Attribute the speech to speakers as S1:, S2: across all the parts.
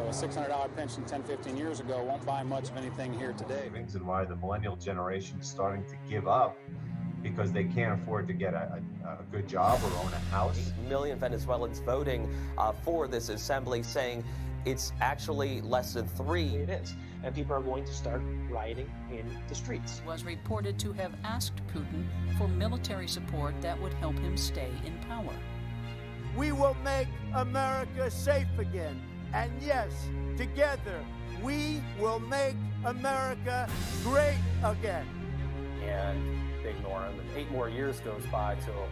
S1: a $600 pension 10, 15 years ago won't buy much of anything here today.
S2: And why the millennial generation is starting to give up because they can't afford to get a good job or own a house.
S3: 8 million Venezuelans voting for this assembly, saying it's actually less than 3.
S4: It is. And people are going to start rioting in the streets.
S5: Was reported to have asked Putin for military support that would help him stay in power.
S6: We will make America safe again. And yes, together, we will make America great again.
S7: And they ignore him. And 8 more years goes by till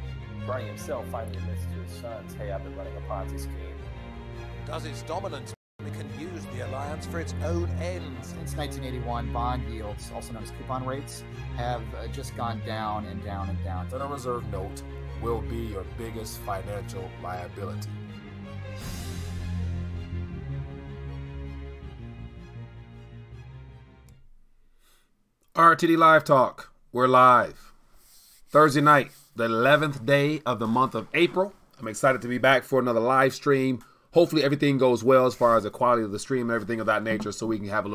S7: Bernie himself finally admits to his sons, hey, I've been running a Ponzi scheme.
S8: Does its dominance can use the alliance for its own ends?
S9: Since 1981, bond yields, also known as coupon rates, have just gone down and down and down.
S10: Federal Reserve note will be your biggest financial liability.
S11: RTD Live Talk. We're live. Thursday night, the 11th day of the month of April. I'm excited to be back for another live stream. Hopefully everything goes well as far as the quality of the stream and everything of that nature, so we can have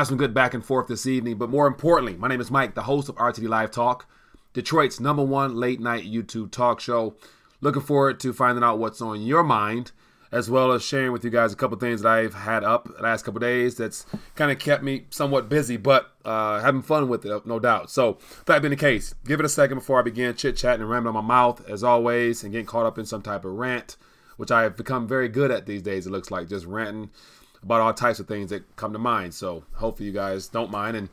S11: some good back and forth this evening. But more importantly, my name is Mike, the host of RTD Live Talk, Detroit's #1 late night YouTube talk show. Looking forward to finding out what's on your mind, as well as sharing with you guys a couple things that I've had up the last couple days that's kind of kept me somewhat busy, but having fun with it, no doubt. So, that being the case, give it a second before I begin chit-chatting and rambling on my mouth, as always, and getting caught up in some type of rant, which I have become very good at these days, it looks like, just ranting about all types of things that come to mind. So, hopefully you guys don't mind, and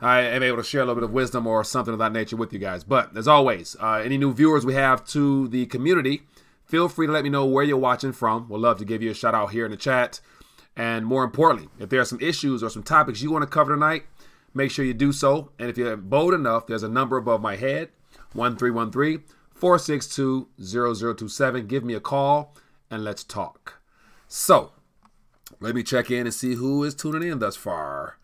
S11: I am able to share a little bit of wisdom or something of that nature with you guys. But, as always, any new viewers we have to the community, feel free to let me know where you're watching from. We'll love to give you a shout out here in the chat. And more importantly, if there are some issues or some topics you want to cover tonight, make sure you do so. And if you're bold enough, there's a number above my head, 1313-462-0027. Give me a call and let's talk. So, let me check in and see who is tuning in thus far.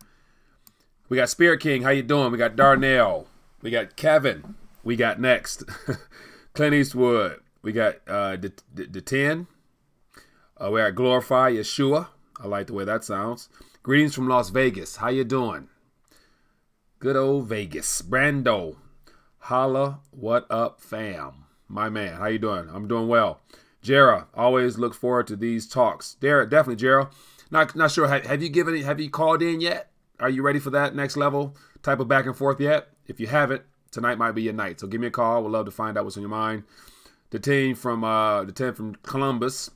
S11: We got Spirit King. How you doing? We got Darnell. We got Kevin. We got next Clint Eastwood. We got the 10. We got Glorify Yeshua. I like the way that sounds. Greetings from Las Vegas. How you doing? Good old Vegas. Brando. Holla, what up, fam? My man, how you doing? I'm doing well. Jera, always look forward to these talks. Definitely, Jera. Not sure. Have you called in yet? Are you ready for that next level type of back and forth yet? If you haven't, tonight might be your night. So give me a call. We'd love to find out what's on your mind. The 10 from Columbus.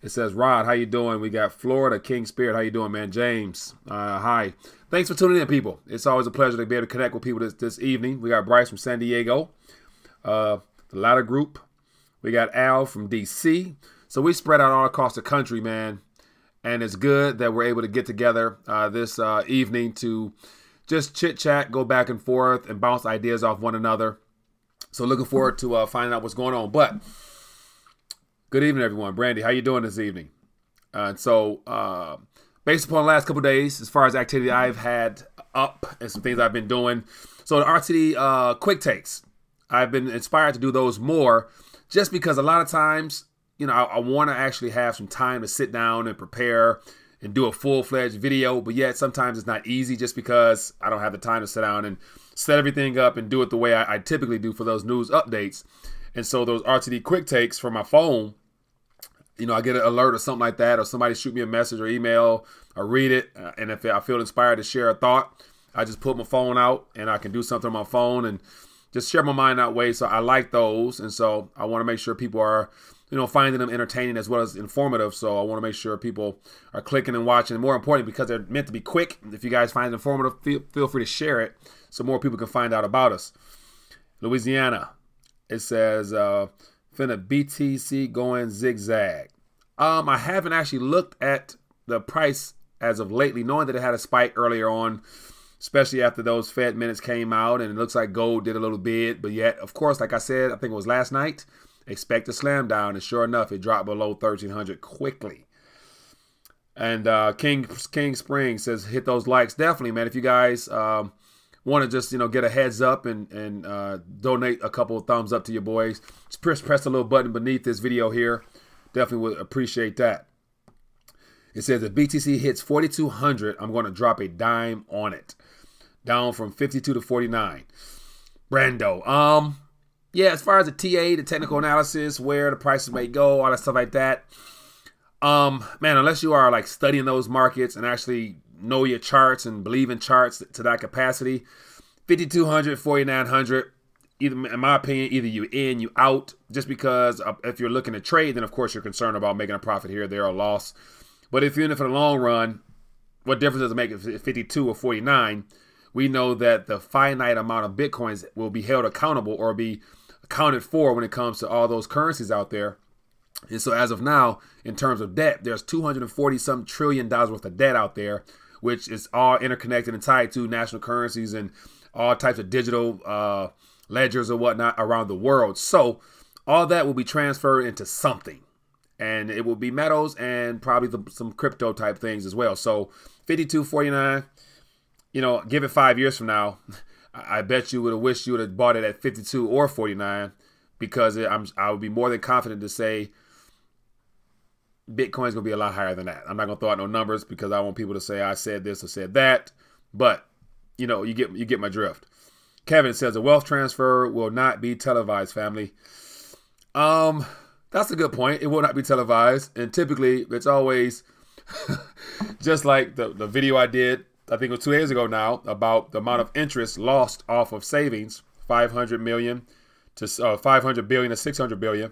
S11: It says, Rod, how you doing? We got Florida, King Spirit. How you doing, man? James, hi. Thanks for tuning in, people. It's always a pleasure to be able to connect with people this evening. We got Bryce from San Diego, the Latter Group. We got Al from D.C. So we spread out all across the country, man. And it's good that we're able to get together this evening to just chit-chat, go back and forth, and bounce ideas off one another. So looking forward to finding out what's going on. But good evening, everyone. Brandy, how you doing this evening? Based upon the last couple of days, as far as activity I've had up and some things I've been doing. So the RTD quick takes, I've been inspired to do those more just because a lot of times, you know, I want to actually have some time to sit down and prepare and do a full-fledged video, but yet sometimes it's not easy just because I don't have the time to sit down and set everything up and do it the way I typically do for those news updates. And so those RTD quick takes from my phone, you know, I get an alert or something like that, or somebody shoot me a message or email, I read it, and if I feel inspired to share a thought, I just put my phone out and I can do something on my phone and just share my mind that way. So I like those, and so I want to make sure people are, you know, finding them entertaining as well as informative. So I want to make sure people are clicking and watching. And more importantly, because they're meant to be quick, if you guys find it informative, feel free to share it so more people can find out about us. Louisiana, it says, finna BTC going zigzag. I haven't actually looked at the price as of lately, knowing that it had a spike earlier on, especially after those Fed minutes came out, and it looks like gold did a little bit. But yet, of course, like I said, I think it was last night, expect a slam down, and sure enough, it dropped below 1,300 quickly. And King Spring says, hit those likes. Definitely, man. If you guys want to just, you know, get a heads up and donate a couple of thumbs up to your boys, just press the little button beneath this video here. Definitely would appreciate that. It says if BTC hits 4,200, I'm going to drop a dime on it. Down from 52 to 49. Brando. Yeah, as far as the TA, the technical analysis, where the prices may go, all that stuff like that. Man, unless you are like studying those markets and actually know your charts and believe in charts to that capacity, 5,200, 4,900, either, in my opinion, either you in, you out. Just because if you're looking to trade, then of course you're concerned about making a profit here, there, or loss. But if you're in it for the long run, what difference does it make if it's 52 or 49? We know that the finite amount of Bitcoins will be held accountable or be accounted for when it comes to all those currencies out there. And so as of now, in terms of debt, there's 240-some trillion dollars worth of debt out there, which is all interconnected and tied to national currencies and all types of digital ledgers or whatnot around the world. So all that will be transferred into something. And it will be metals and probably some crypto type things as well. So 52.49, you know, give it 5 years from now, I bet you would have wished you would have bought it at 52 or 49, because I would be more than confident to say Bitcoin's gonna be a lot higher than that. I'm not gonna throw out no numbers because I want people to say I said this or said that, but you know, you get my drift. Kevin says a wealth transfer will not be televised, family. That's a good point. It will not be televised, and typically it's always just like the video I did, I think it was 2 days ago now, about the amount of interest lost off of savings, 500 million to 500 billion to 600 billion.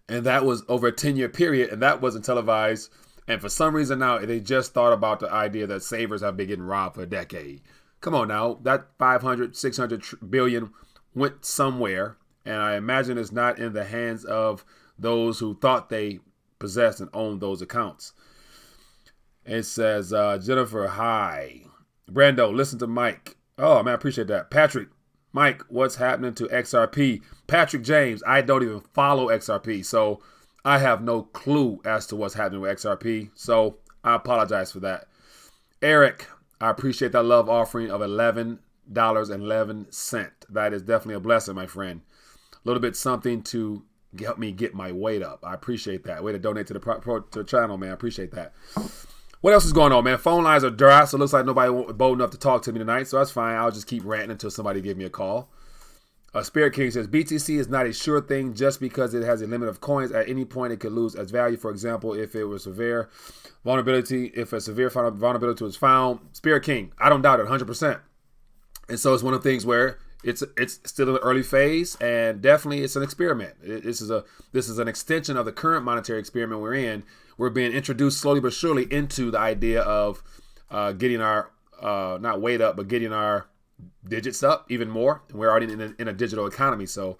S11: And that was over a 10-year period, and that wasn't televised. And for some reason now, they just thought about the idea that savers have been getting robbed for a decade. Come on now, that 500, 600 billion went somewhere, and I imagine it's not in the hands of those who thought they possessed and owned those accounts. It says, Jennifer, hi. Brando, listen to Mike. Oh, man, I appreciate that. Patrick, Mike, what's happening to XRP? Patrick James, I don't even follow XRP, so I have no clue as to what's happening with XRP, so I apologize for that. Eric, I appreciate that love offering of $11.11. That is definitely a blessing, my friend. A little bit something to help me get my weight up. I appreciate that. Way to donate to the channel, man. I appreciate that. What else is going on, man? Phone lines are dry, so it looks like nobody bold enough to talk to me tonight, so that's fine. I'll just keep ranting until somebody gives me a call. Spirit King says, BTC is not a sure thing just because it has a limit of coins. At any point, it could lose its value. For example, if it was severe vulnerability, if a severe vulnerability was found. Spirit King, I don't doubt it 100%. And so it's one of the things where it's still in the early phase, and definitely it's an experiment. This is an extension of the current monetary experiment we're in. We're being introduced slowly but surely into the idea of getting our, not weight up, but getting our digits up even more. And we're already in a digital economy, so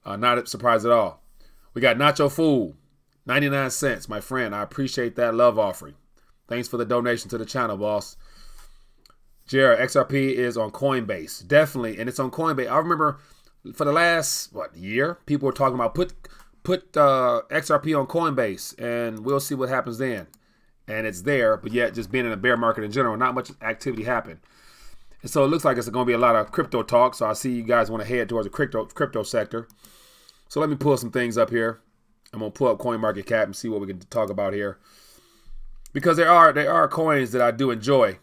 S11: not surprised at all. We got Nacho Fool, 99 cents, my friend. I appreciate that love offering. Thanks for the donation to the channel, boss. Jared, XRP is on Coinbase. Definitely, and it's on Coinbase. I remember for the last, year, people were talking about put XRP on Coinbase, and we'll see what happens then. And it's there, but yet just being in a bear market in general, not much activity happened. And so it looks like it's going to be a lot of crypto talk, so I see you guys want to head towards the crypto sector. So let me pull some things up here. I'm going to pull up CoinMarketCap and see what we can talk about here. Because there are coins that I do enjoy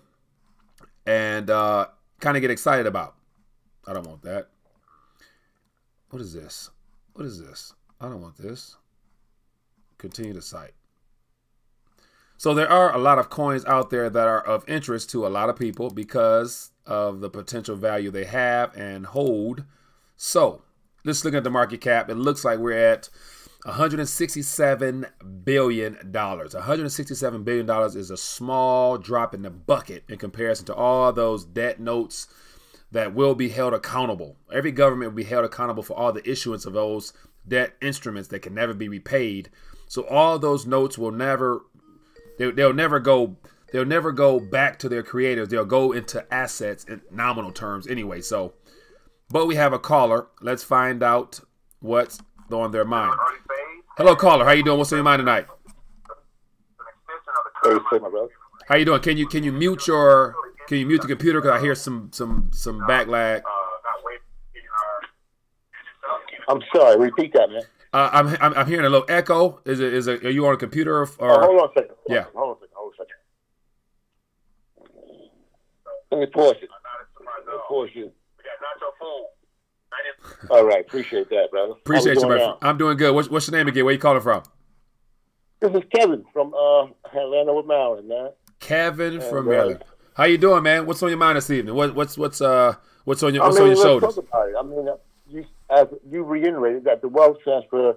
S11: and kind of get excited about. I don't want that. What is this? What is this? I don't want this. Continue the site. So there are a lot of coins out there that are of interest to a lot of people because of the potential value they have and hold. So let's look at the market cap. It looks like we're at $167 billion. $167 billion is a small drop in the bucket in comparison to all those debt notes that will be held accountable. Every government will be held accountable for all the issuance of those debt instruments that can never be repaid. So all those notes will never, they'll never go back to their creators. They'll go into assets in nominal terms anyway. So, but we have a caller. Let's find out what's on their mind. Hello, caller. How you doing? What's on your mind tonight? How you doing? Can you mute the computer? Because I hear some back lag.
S12: I'm sorry. Repeat that, man.
S11: I'm hearing a little echo. Are you on a computer or?
S12: Hold on a second. Hold on a second. Let me pause it. All right, appreciate that, brother.
S11: Appreciate you, man. I'm doing good. What's your name again? Where you calling from?
S12: This is Kevin from Atlanta, Maryland, man.
S11: Kevin from Maryland. How you doing, man? What's on your mind this evening? What's on your shoulders?
S12: Talk about it. I mean, as you reiterated that the wealth transfer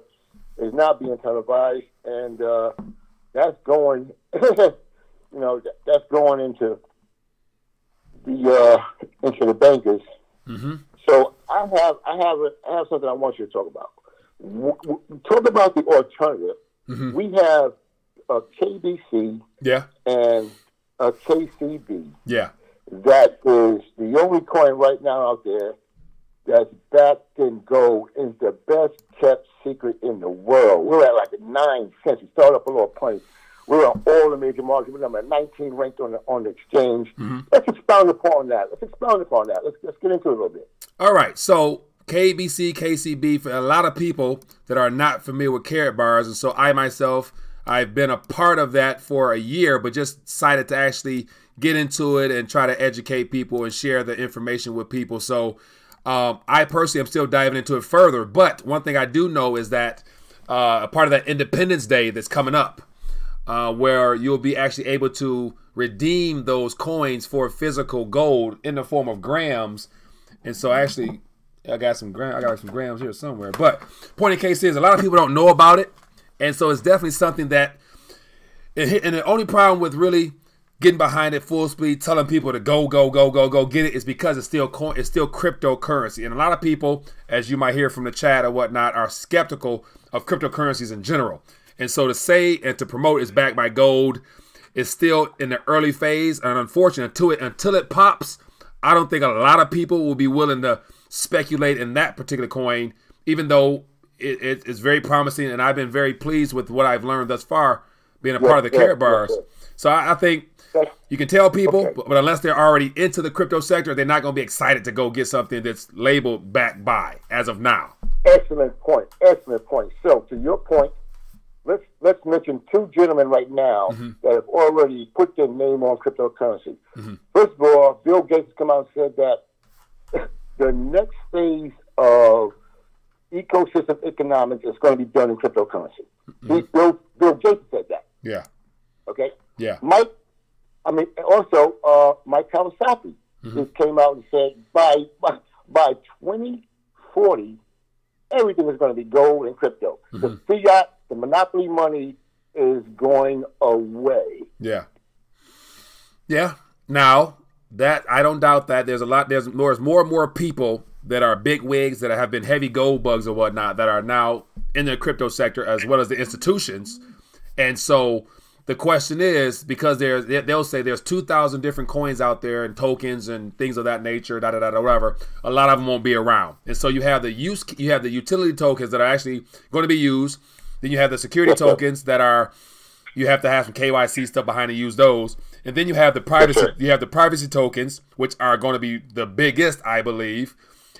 S12: is not being televised, and that's going, that's going into the bankers.
S11: Mm-hmm.
S12: So I have something I want you to talk about. Talk about the alternative.
S11: Mm-hmm.
S12: We have a KBC
S11: yeah.
S12: and a KCB.
S11: Yeah.
S12: That is the only coin right now out there that's backed in gold, is the best kept secret in the world. We're at like 9 cents. We started up a little point. We're on all the major markets. We're at 19 ranked on the exchange.
S11: Mm-hmm.
S12: Let's expound upon that. Let's get into it a little bit.
S11: All right. So KBC, KCB, for a lot of people that are not familiar with Karat bars, and so I myself, I've been a part of that for a year, but just decided to actually get into it and try to educate people and share the information with people. So I personally am still diving into it further. But one thing I do know is that a part of that Independence Day that's coming up, where you'll be actually able to redeem those coins for physical gold in the form of grams. And so actually, I got some grams here somewhere. But point in case is, a lot of people don't know about it. And so it's definitely something that, and the only problem with really getting behind it full speed, telling people to go get it, is because it's still cryptocurrency. And a lot of people, as you might hear from the chat or whatnot, are skeptical of cryptocurrencies in general. And so to say and to promote it's backed by gold is still in the early phase. And unfortunately, until it pops, I don't think a lot of people will be willing to speculate in that particular coin, even though it's very promising. And I've been very pleased with what I've learned thus far, being a part of the Karat bars. So I think you can tell people, but unless they're already into the crypto sector, they're not going to be excited to go get something that's labeled backed by as of now.
S12: Excellent point. So to your point, let's mention two gentlemen right now that have already put their name on cryptocurrency. First of all, Bill Gates has come out and said that the next phase of ecosystem economics is going to be done in cryptocurrency. Bill Gates said that.
S11: Yeah.
S12: Okay.
S11: Yeah.
S12: Mike Kawasaki just came out and said by 2040, everything is going to be gold and crypto. The fiat, the monopoly money is going away.
S11: Yeah. Yeah. Now, that I don't doubt that there's more and more people that are big wigs that have been heavy gold bugs or whatnot that are now in the crypto sector as well as the institutions. And so the question is, because they'll say there's 2,000 different coins out there and tokens and things of that nature, whatever. A lot of them won't be around. And so you have the utility tokens that are actually going to be used. Then you have the security tokens that you have to have some KYC stuff behind to use those. And then you have the privacy tokens, which are going to be the biggest, I believe.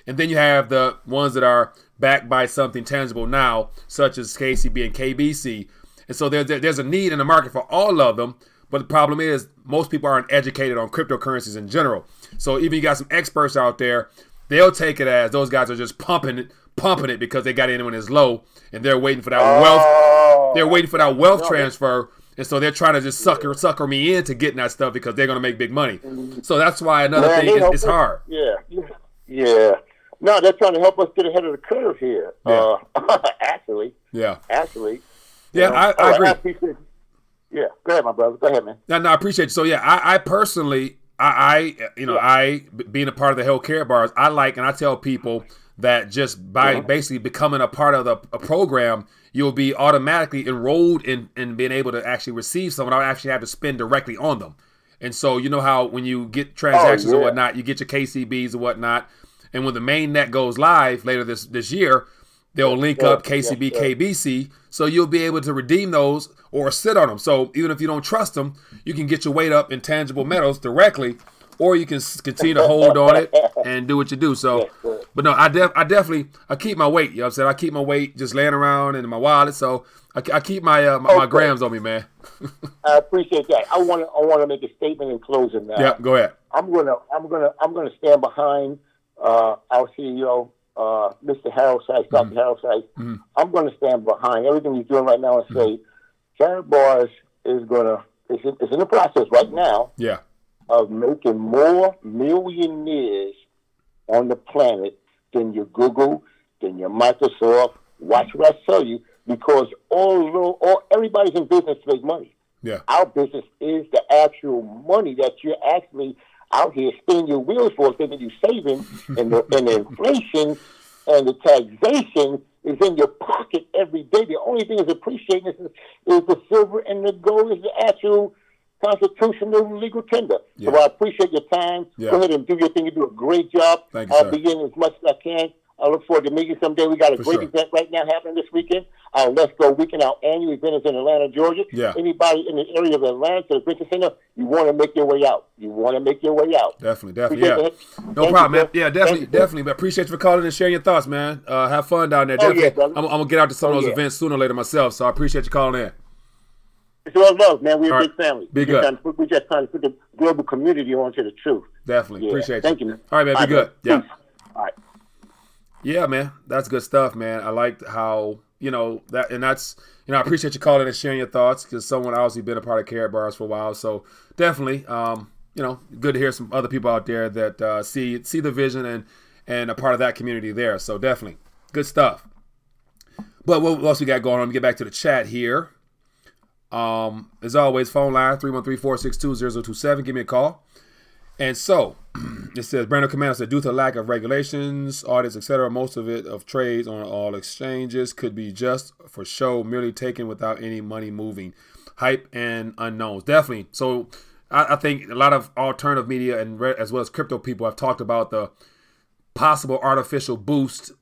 S11: And then you have the ones that are backed by something tangible now, such as KCB and KBC. And so there's a need in the market for all of them. But the problem is most people aren't educated on cryptocurrencies in general. So even you got some experts out there, they'll take it as those guys are just pumping it because they got in when it's low, and they're waiting for that wealth. They're waiting for that wealth transfer. And so they're trying to just sucker me into getting that stuff because they're going to make big money. So that's why another thing is it's hard.
S12: Yeah. No, they're trying to help us get ahead of the curve here.
S11: Yeah.
S12: Actually.
S11: Yeah.
S12: Yeah,
S11: I agree.
S12: Yeah, go ahead, my brother. Go ahead, man.
S11: No, I appreciate you. So yeah, I personally, I being a part of the whole Karat bars, I like, and I tell people that just by basically becoming a part of a program, you'll be automatically enrolled in being able to actually receive some without actually have to spend directly on them. And so you know how when you get transactions or whatnot, you get your KCBs and whatnot, and when the main net goes live later this year, they'll link up KCB, KBC, so you'll be able to redeem those or sit on them. So even if you don't trust them, you can get your weight up in tangible metals directly, or you can continue to hold on it and do what you do. So But no, I definitely keep my weight. You know what I'm saying? I keep my weight just laying around in my wallet. So I keep my my grams on me, man.
S12: I appreciate that. I want to make a statement in closing now.
S11: Yep, go ahead.
S12: I'm gonna stand behind our CEO, Mr. Harold Sykes, Dr. Harold Sykes. I'm going to stand behind everything he's doing right now and say, Karatbars is in the process right now of making more millionaires on the planet than your Google, than your Microsoft. Watch what I tell you, because everybody's in business to make money.
S11: Yeah.
S12: Our business is the actual money that you're actually out here spinning your wheels for, thinking you're saving, and the inflation and the taxation is in your pocket every day. The only thing is appreciating is the silver, and the gold is the actual constitutional legal tender.
S11: Yeah.
S12: So I appreciate your time.
S11: Yeah.
S12: Go ahead and do your thing. You do a great job.
S11: Thank you,
S12: I'll
S11: sir.
S12: be in as much as I can. I look forward to meeting you someday. We got a great event right now happening this weekend. Our Let's Go Weekend, our annual event is in Atlanta, Georgia.
S11: Yeah.
S12: Anybody in the area of Atlanta, the Convention Center, you want to make your way out.
S11: Definitely. Yeah. No problem, man. Yeah, definitely. But appreciate you for calling and sharing your thoughts, man. Have fun down there. Definitely.
S12: Yeah,
S11: I'm going to get out to some of those events sooner or later myself, so I appreciate you calling in.
S12: It's all love, man. We're a big family.
S11: Be good.
S12: We're just trying to put the global community onto the truth.
S11: Definitely. Appreciate you.
S12: Thank you, man.
S11: All right, man. Be good. Yeah.
S12: All right.
S11: Yeah, man. That's good stuff, man. I liked how, that's, I appreciate you calling and sharing your thoughts, because someone obviously been a part of Karatbars for a while. So definitely, good to hear some other people out there that see the vision and a part of that community there. So definitely good stuff. But what else we got going on? Let me get back to the chat here. As always, phone line 313-462-0027. Give me a call. And so it says, Brando Commander said, due to lack of regulations, audits, etc., most of it of trades on all exchanges could be just for show, merely taken without any money moving. Hype and unknowns. Definitely. So I think a lot of alternative media and as well as crypto people have talked about the possible artificial boost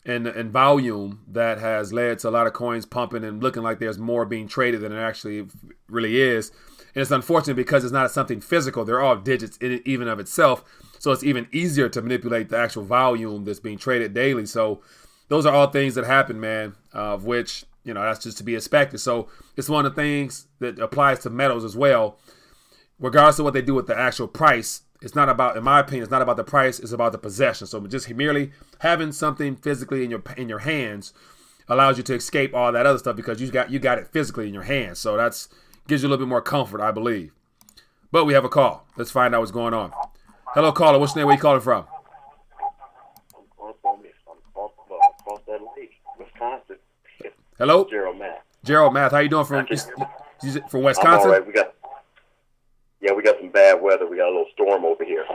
S11: and volume that has led to a lot of coins pumping and looking like there's more being traded than it actually really is. And it's unfortunate because it's not something physical. They're all digits in it, even of itself. So it's even easier to manipulate the actual volume that's being traded daily. So those are all things that happen, man, of which, that's just to be expected. So it's one of the things that applies to metals as well. Regardless of what they do with the actual price, it's not about, in my opinion, it's not about the price. It's about the possession. So just merely having something physically in your hands allows you to escape all that other stuff, because you got it physically in your hands. So that's gives you a little bit more comfort, I believe. But we have a call. Let's find out what's going on. Hello, caller. What's your name? Where you calling from?
S13: Wisconsin.
S11: Hello?
S13: Gerald Math.
S11: Gerald Math. How you doing from Wisconsin?
S13: I'm all right. We got some bad weather. We got a little storm over here.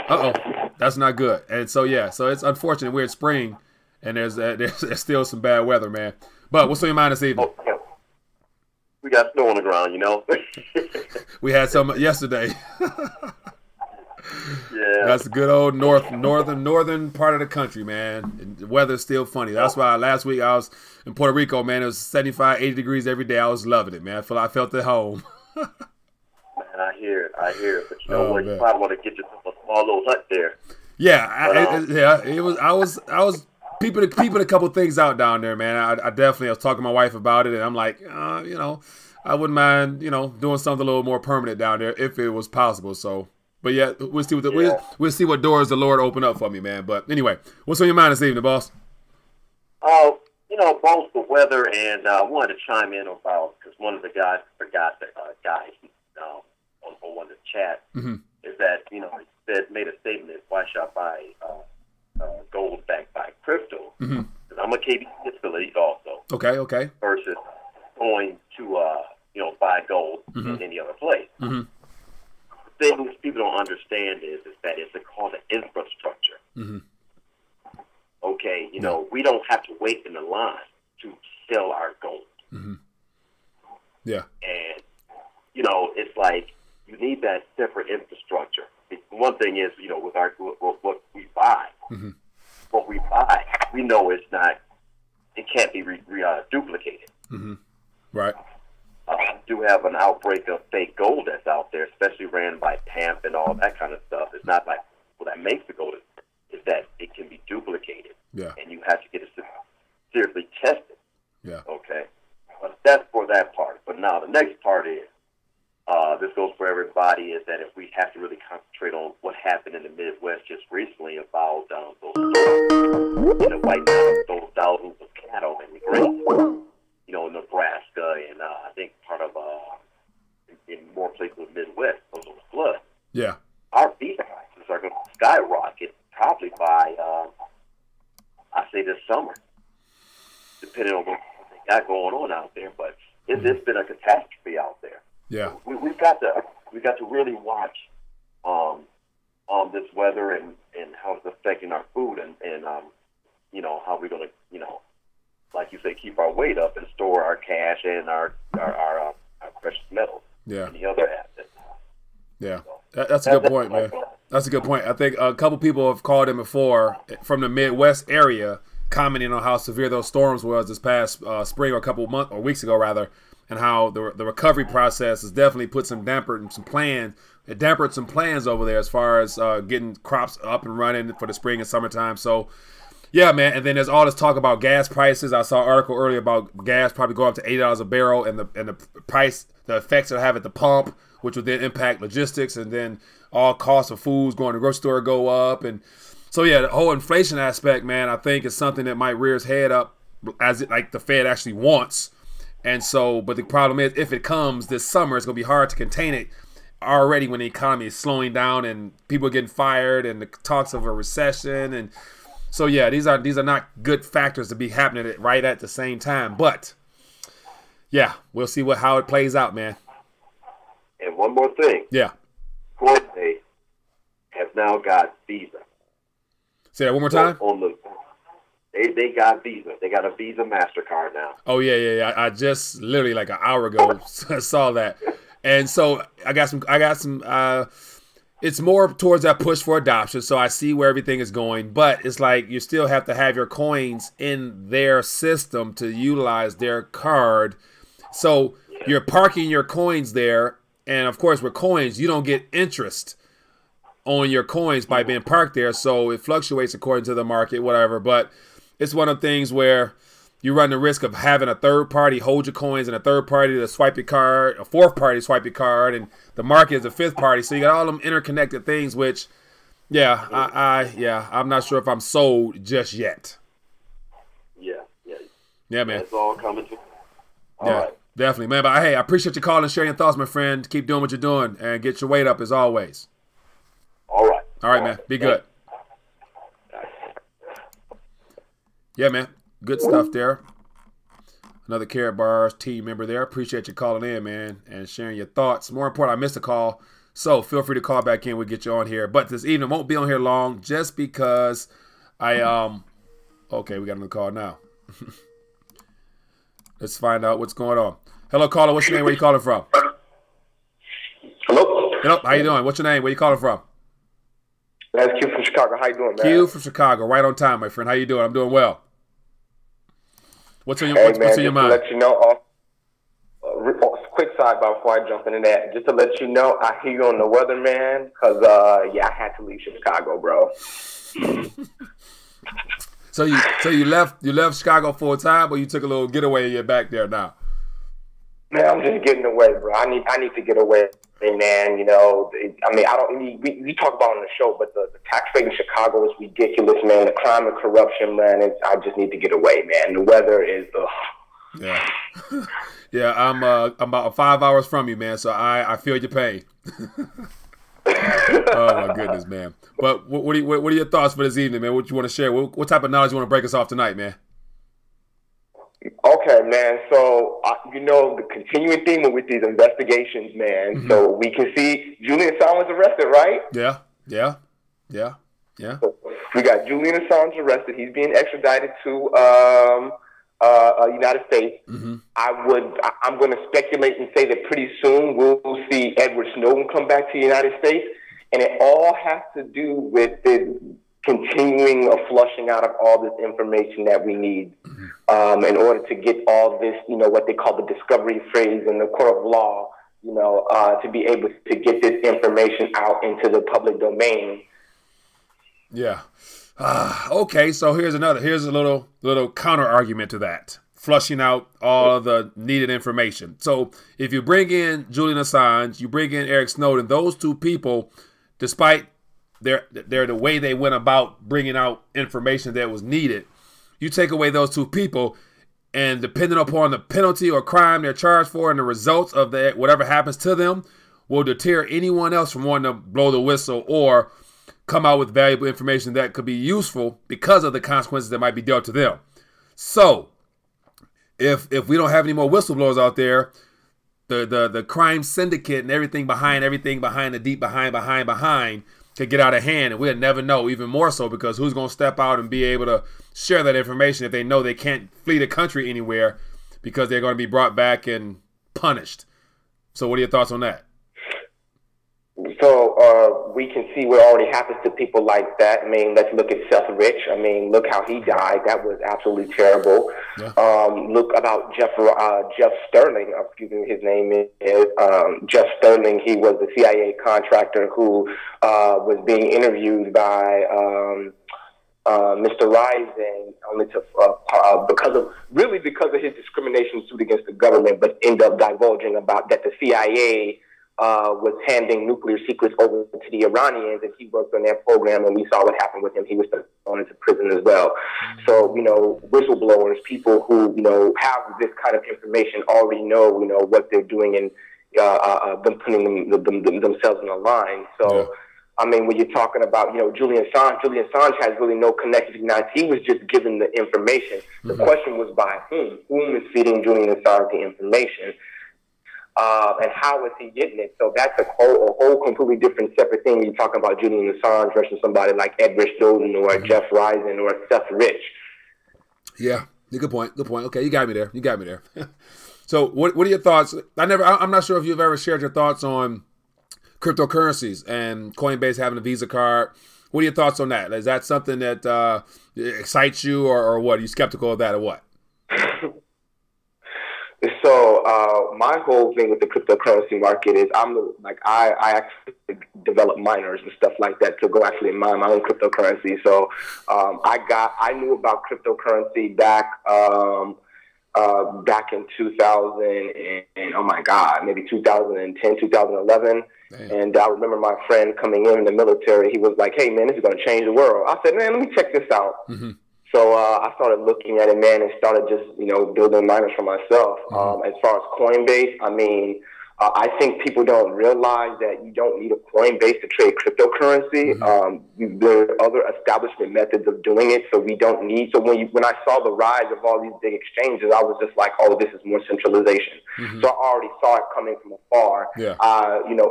S11: Uh-oh. That's not good. And so, so it's unfortunate. We're in spring, and there's still some bad weather, man. But what's on your mind this evening?
S13: Oh, yeah. We got snow on the ground,
S11: We had some yesterday.
S13: Yeah.
S11: That's the good old northern part of the country, man. And the weather's still funny. That's why last week I was in Puerto Rico, man. It was 75, 80 degrees every day. I was loving it, man. I felt at home.
S13: Man, I hear it. But you know what? You probably want to get yourself a small little hut there.
S11: Yeah, it was. I was peeping a couple things out down there, man. I definitely was talking to my wife about it, and I'm like, I wouldn't mind, doing something a little more permanent down there if it was possible. So, but yeah, we'll see what doors the Lord open up for me, man. But anyway, what's on your mind this evening, boss?
S13: Both the weather, and I wanted to chime in about, because one of the guys forgot the guy on one of the chat is that he made a statement that why should I buy gold backed by crypto? Because I'm a KB affiliate also.
S11: Okay.
S13: Versus going to buy gold in any other place. The thing people don't understand is that it's called an infrastructure. Okay, we don't have to wait in the line to sell our gold.
S11: Yeah.
S13: And it's like you need that separate infrastructure. One thing is, with what we buy, what we buy, we know it can't be duplicated.
S11: Right.
S13: Do have an outbreak of fake gold that's out there, especially ran by PAMP and all that kind of stuff. It's not like that makes the gold is that it can be duplicated.
S11: Yeah.
S13: And you have to get it seriously tested.
S11: Yeah.
S13: Okay. But that's for that part. But now the next part is, this goes for everybody, is that if we have to really concentrate on what happened in the Midwest just recently about those in the White Mountains, those thousands of cattle and grain, you know, Nebraska and I think part of in more places in the Midwest, those floods.
S11: Yeah.
S13: Our beef prices are going to skyrocket probably by, I say this summer, depending on what they got going on out there. But it's been a catastrophe out there.
S11: Yeah.
S13: We've got to really watch this weather and how it's affecting our food and you know, how we're going to, you know, like you say, keep our weight up and store our cash and our precious metals.
S11: Yeah.
S13: And the other assets.
S11: Yeah. That's a good point, man. That's a good point. I think a couple people have called in before from the Midwest area, commenting on how severe those storms was this past spring, or a couple months or weeks ago rather, and how the recovery process has definitely put some dampened some plans over there as far as getting crops up and running for the spring and summertime. So yeah, man. And then there's all this talk about gas prices. I saw an article earlier about gas probably go up to $80 a barrel, and the price, the effects it'll have at the pump, which would then impact logistics, and then all costs of foods going to the grocery store go up. And so yeah, the whole inflation aspect, man, I think is something that might rear its head up as it, like the Fed actually wants. And so, but the problem is, if it comes this summer, it's going to be hard to contain it already when the economy is slowing down and people are getting fired and the talks of a recession. And so, yeah, these are not good factors to be happening right at the same time. But, yeah, we'll see how it plays out, man.
S13: And one more thing.
S11: Yeah.
S13: Corpay has now got Visa.
S11: Say that one more time.
S13: They got Visa. They got a Visa MasterCard now.
S11: Oh, yeah. I just literally like an hour ago saw that. And so I got some it's more towards that push for adoption. So I see where everything is going, but it's like you still have to have your coins in their system to utilize their card. So you're parking your coins there. And of course, with coins, you don't get interest on your coins by being parked there. So it fluctuates according to the market, whatever. But it's one of the things where you run the risk of having a third party hold your coins and a third party to swipe your card, a fourth party swipe your card, and the market is a fifth party. So you got all them interconnected things, which, yeah, I'm not sure if I'm sold just yet. Yeah, man.
S13: It's all coming to. All right.
S11: Definitely, man. But hey, I appreciate you calling and sharing your thoughts, my friend. Keep doing what you're doing and get your weight up as always.
S13: All right,
S11: man. Be good. Yeah, man. Good stuff there. Another Carrot Bars team member there. Appreciate you calling in, man, and sharing your thoughts. More important, I missed a call, so feel free to call back in. We'll get you on here. But this evening won't be on here long just because okay, we got another call now. Let's find out what's going on. Hello, caller. What's your name? Where you calling from?
S14: Hello.
S11: How you doing? What's your name? Where you calling from?
S14: That's Q from Chicago. How you doing, man?
S11: Q from Chicago. Right on time, my friend. How you doing? I'm doing well. What's on your mind?
S14: To let you know, quick sidebar before I jump into that. Just to let you know, I hear you on the weather, man, because, I had to leave Chicago, bro.
S11: So you left Chicago full time, or you took a little getaway and you're back there now?
S14: Man, I'm just getting away, bro. I need to get away, man. You know, we talk about it on the show, but the tax rate in Chicago is ridiculous, man. The crime and corruption, man. I just need to get away, man. The weather is,
S11: Yeah. Yeah, I'm about 5 hours from you, man. So I feel your pain. Oh my goodness, man. But what are your thoughts for this evening, man? What you want to share? What type of knowledge you want to break us off tonight, man?
S14: Okay, man. So, the continuing theme with these investigations, man. Mm-hmm. So we can see Julian Assange was arrested, right?
S11: Yeah.
S14: So we got Julian Assange arrested. He's being extradited to United States.
S11: Mm-hmm.
S14: I'm going to speculate and say that pretty soon we'll see Edward Snowden come back to the United States, and it all has to do with the continuing of flushing out of all this information that we need in order to get all this, what they call the discovery phase in the court of law, to be able to get this information out into the public domain.
S11: Yeah. Okay, so here's a little counter argument to that. Flushing out all of the needed information. So if you bring in Julian Assange, you bring in Eric Snowden, those two people, despite the way they went about bringing out information that was needed, you take away those two people, and depending upon the penalty or crime they're charged for and the results of that, whatever happens to them will deter anyone else from wanting to blow the whistle or come out with valuable information that could be useful because of the consequences that might be dealt to them. So if we don't have any more whistleblowers out there, the crime syndicate and everything behind the deep behind could get out of hand, and we'll never know. Even more so because who's going to step out and be able to share that information if they know they can't flee the country anywhere because they're going to be brought back and punished. So what are your thoughts on that?
S14: So we can see what already happens to people like that. I mean, let's look at Seth Rich. I mean, look how he died. That was absolutely terrible. Yeah. Look about Jeff Sterling. Excuse me, his name is Jeff Sterling. He was the CIA contractor who was being interviewed by Mr. Rising only to because of his discrimination suit against the government, but end up divulging about that the CIA was handing nuclear secrets over to the Iranians, and he worked on that program, and we saw what happened with him. He was thrown into prison as well. So, whistleblowers, people who, have this kind of information already know, what they're doing and them putting themselves in a line. So, yeah. I mean, when you're talking about, Julian Assange has really no connection to the United States. He was just given the information. The question was by whom? Whom is feeding Julian Assange the information? And how is he getting it? So that's a whole completely different, separate thing. You're talking about Julian Assange versus somebody like Edward Snowden or Jeff Rising or Seth Rich.
S11: Yeah, good point. Okay, you got me there. So what are your thoughts? I'm not sure if you've ever shared your thoughts on cryptocurrencies and Coinbase having a Visa card. What are your thoughts on that? Is that something that excites you or what? Are you skeptical of that or what?
S14: So my whole thing with the cryptocurrency market is I actually develop miners and stuff like that to go actually mine my own cryptocurrency. So I knew about cryptocurrency back in 2000 and oh my God, maybe 2010, 2011. Damn. And I remember my friend coming in the military. He was like, "Hey man, this is going to change the world." I said, "Man, let me check this out." Mm-hmm. So I started looking at it, man, and started just, building miners for myself. As far as Coinbase, I mean, I think people don't realize that you don't need a Coinbase to trade cryptocurrency. There are other establishment methods of doing it, so we don't need. So when I saw the rise of all these big exchanges, I was just like, oh, this is more centralization. So I already saw it coming from afar. Yeah.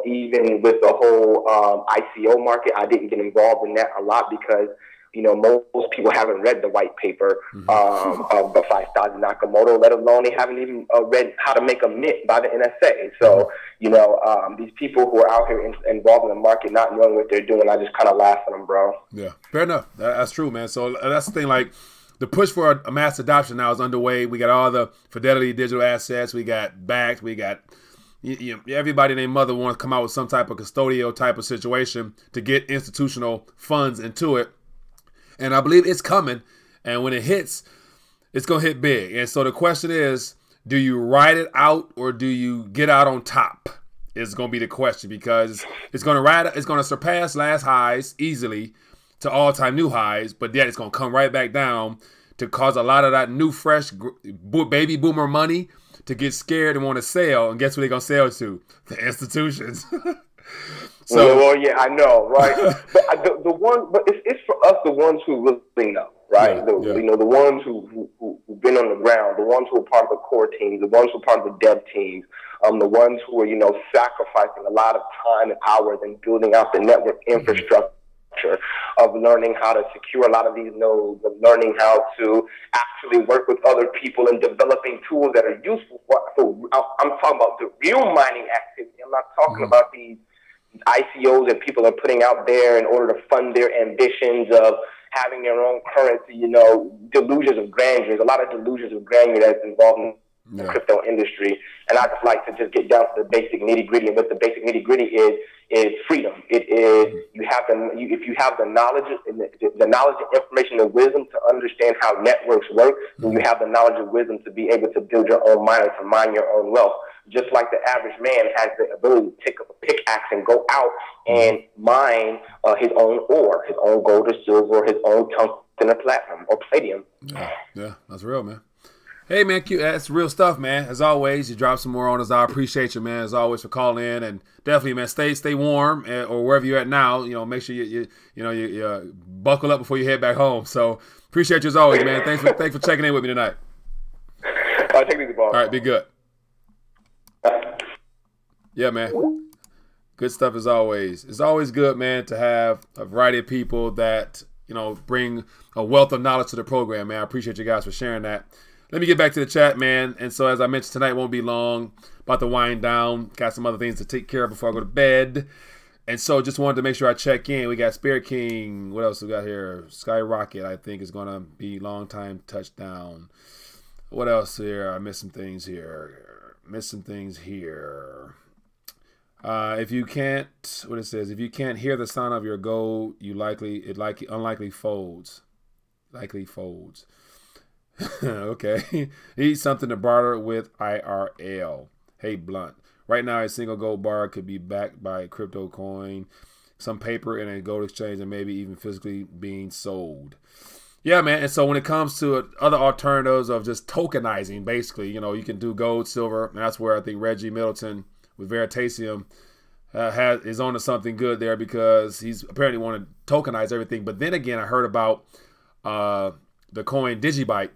S14: Even with the whole ICO market, I didn't get involved in that a lot because most people haven't read the white paper of Fiat Nakamoto, let alone they haven't even read How to Make a Mint by the NSA. So, these people who are out here involved in the market not knowing what they're doing, I just kind of laugh at them, bro. Yeah, fair enough. That's true, man. So that's the thing, like, the push for a mass adoption now is underway. We got all the Fidelity digital assets. We got Bakkt. We got everybody and their mother wants to come out with some type of custodial type of situation to get institutional funds into it. And I believe it's coming. And when it hits, it's going to hit big. And so the question is, do you ride it out or do you get out on top? Is going to be the question, because it's going to surpass last highs easily to all-time new highs, but yet it's going to come right back down to cause a lot of that new, fresh baby boomer money to get scared and want to sell. And guess what they're going to sell to? The institutions. So, well, yeah, I know, right? But it's for us, the ones who really know, right? Yeah, the ones who've been on the ground, the ones who are part of the core teams, the ones who are part of the dev teams, the ones who are, sacrificing a lot of time and hours in building out the network infrastructure, of learning how to secure a lot of these nodes, of learning how to actually work with other people and developing tools that are useful. So I'm talking about the real mining activity. I'm not talking about these ICOs that people are putting out there in order to fund their ambitions of having their own currency, delusions of grandeur. There's a lot of delusions of grandeur that's involved in crypto industry. And I just like to just get down to the basic nitty gritty. And what the basic nitty gritty is freedom. It is if you have the knowledge, the knowledge, information, and wisdom to understand how networks work, then you have the knowledge and wisdom to be able to build your own mind and to mine your own wealth. Just like the average man has the ability to pick up a pickaxe and go out and mine his own ore, his own gold or silver, his own tungsten or platinum or palladium.
S11: Yeah, that's real, man. Hey, man, that's real stuff, man. As always, you drop some more on us. I appreciate you, man, as always, for calling in. And definitely, man, stay warm, or wherever you're at now. You know, make sure you buckle up before you head back home. So appreciate you as always, man. Thanks for checking in with me tonight.
S14: Take it easy, boss.
S11: All right, be good. Yeah, man. Good stuff as always. It's always good, man, to have a variety of people that, bring a wealth of knowledge to the program, man. I appreciate you guys for sharing that. Let me get back to the chat, man. And so, as I mentioned, tonight won't be long. About to wind down. Got some other things to take care of before I go to bed. And so, just wanted to make sure I check in. We got Spirit King. What else we got here? Skyrocket, I think, is going to be long time touchdown. What else here? I missed some things here. If you can't, what it says, if you can't hear the sound of your gold, unlikely folds. Likely folds. Okay. Need something to barter with IRL. Hey, Blunt. Right now, a single gold bar could be backed by a crypto coin, some paper in a gold exchange, and maybe even physically being sold. Yeah, man. And so when it comes to other alternatives of just tokenizing, basically, you can do gold, silver, and that's where I think Reggie Middleton with Veritasium is on to something good there, because he's apparently want to tokenize everything. But then again, I heard about the coin Digibyte.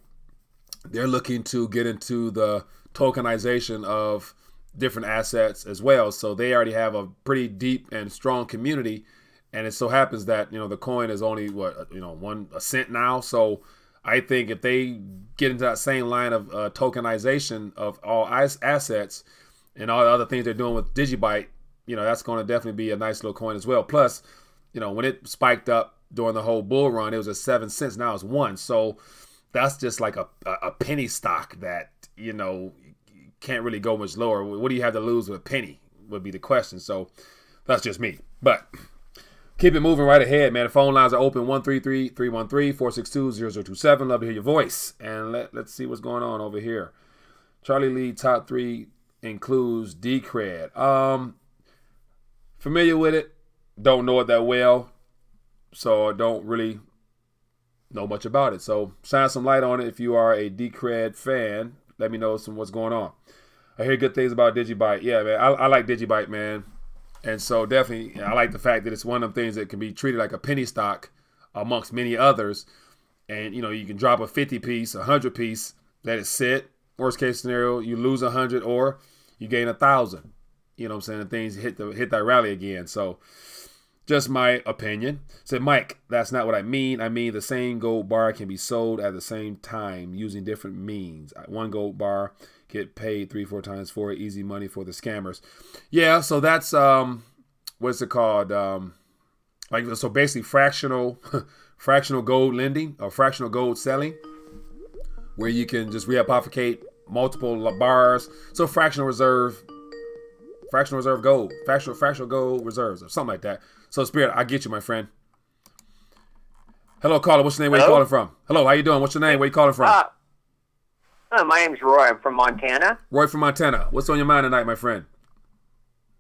S11: They're looking to get into the tokenization of different assets as well. So they already have a pretty deep and strong community. And it so happens that, the coin is only a cent now. So I think if they get into that same line of tokenization of all assets and all the other things they're doing with Digibyte, that's going to definitely be a nice little coin as well. Plus, when it spiked up during the whole bull run, it was at 7 cents. Now it's 1. So that's just like a penny stock that, can't really go much lower. What do you have to lose with a penny would be the question. So that's just me. But keep it moving right ahead, man. The phone lines are open, 133-313-462-0027. Love to hear your voice. And let's see what's going on over here. Charlie Lee top 3 includes Decred. Familiar with it. Don't know it that well. So I don't really know much about it. So shine some light on it if you are a Decred fan. Let me know what's going on. I hear good things about Digibyte. Yeah, man. I like Digibyte, man. And so definitely, I like the fact that it's one of them things that can be treated like a penny stock amongst many others. And, you can drop a 50 piece, 100 piece, let it sit. Worst case scenario, you lose 100 or you gain 1,000. You know what I'm saying? And things hit that rally again. So just my opinion. Said Mike, that's not what I mean. I mean the same gold bar can be sold at the same time using different means. One gold bar get paid 3-4 times for it. Easy money for the scammers. Yeah, so that's what's it called? So basically fractional gold lending or fractional gold selling, where you can just rehypothecate multiple bars. So fractional reserve gold, fractional gold reserves or something like that. So Spirit, I get you, my friend. Hello, caller. What's your name? Where you calling from? Hello, how you doing? What's your name? Where you calling from?
S15: My name's Roy. I'm from Montana.
S11: Roy from Montana. What's on your mind tonight, my friend?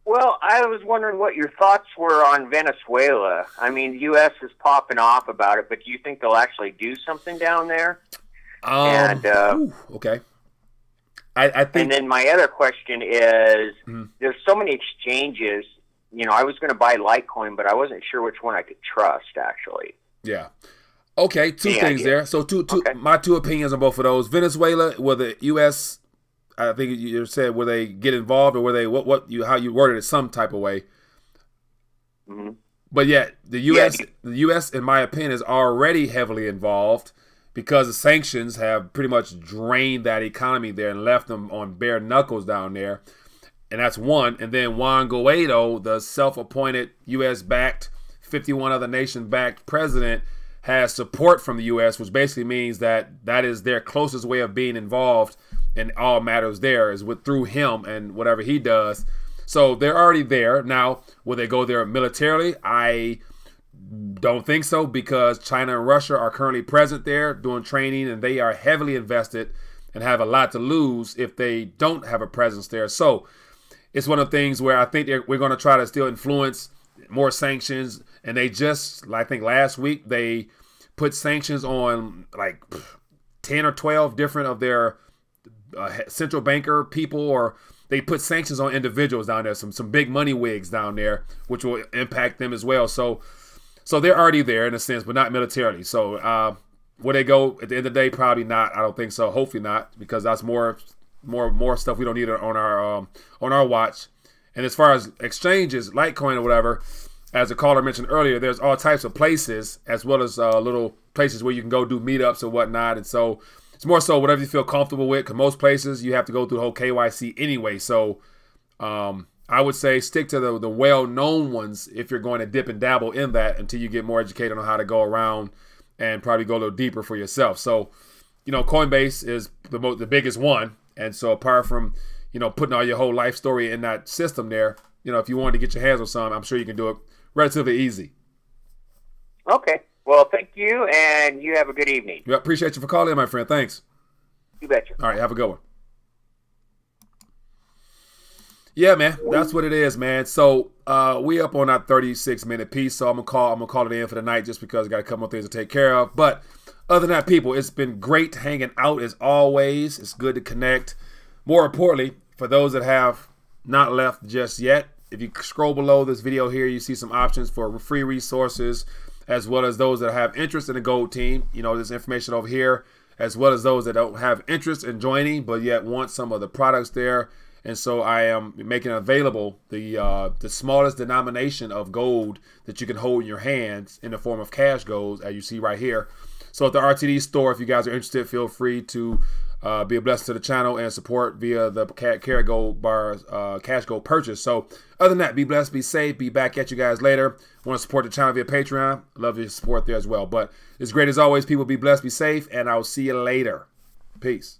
S15: Well, I was wondering what your thoughts were on Venezuela. I mean, the U.S. is popping off about it, but do you think they'll actually do something down there?
S11: Okay. I think.
S15: And then my other question is, there's so many exchanges. I was going to buy Litecoin, but I wasn't sure which one I could trust, actually.
S11: Yeah. Okay, two things there. So my two opinions on both of those. Venezuela, will the U.S., I think you said, will they get involved, or will they, how you worded it some type of way.
S15: Mm-hmm.
S11: But yet, the U.S., in my opinion, is already heavily involved because the sanctions have pretty much drained that economy there and left them on bare knuckles down there. And that's one. And then Juan Guaido, the self-appointed U.S.-backed, 51 other nation-backed president, has support from the U.S., which basically means that is their closest way of being involved and all matters there is through him and whatever he does. So they're already there. Now, will they go there militarily? I don't think so, because China and Russia are currently present there doing training, and they are heavily invested and have a lot to lose if they don't have a presence there. So it's one of the things where I think we're going to try to still influence more sanctions. And they just, I think last week, they put sanctions on like 10 or 12 different of their central banker people, or they put sanctions on individuals down there, some big money wigs down there, which will impact them as well. So they're already there in a sense, but not militarily. So will they go at the end of the day? Probably not. I don't think so. Hopefully not, because that's more stuff we don't need on our watch. And as far as exchanges, Litecoin or whatever, as the caller mentioned earlier, there's all types of places, as well as little places where you can go do meetups or whatnot. And so it's more so whatever you feel comfortable with, because most places you have to go through the whole KYC anyway. So I would say stick to the well-known ones if you're going to dip and dabble in that until you get more educated on how to go around and probably go a little deeper for yourself. So, Coinbase is the biggest one. And so apart from, putting all your whole life story in that system there, if you wanted to get your hands on some, I'm sure you can do it relatively easy.
S15: Okay. Well, thank you, and you have a good evening.
S11: Yeah, appreciate you for calling in, my friend. Thanks.
S15: You betcha.
S11: All right, have a good one. Yeah, man, that's what it is, man. So we up on our 36-minute piece, so I'm gonna call it in for the night, just because I got a couple more things to take care of. But other than that, people, it's been great hanging out as always. It's good to connect. More importantly, for those that have not left just yet, if you scroll below this video here, you see some options for free resources, as well as those that have interest in the gold team. There's information over here, as well as those that don't have interest in joining, but yet want some of the products there. And so I am making available the smallest denomination of gold that you can hold in your hands in the form of cash gold, as you see right here. So at the RTD store, if you guys are interested, feel free to be a blessing to the channel and support via the Carat Gold Bar Cash Gold purchase. So other than that, be blessed, be safe, be back at you guys later. Want to support the channel via Patreon? Love your support there as well. But it's great as always, people. Be blessed, be safe, and I'll see you later. Peace.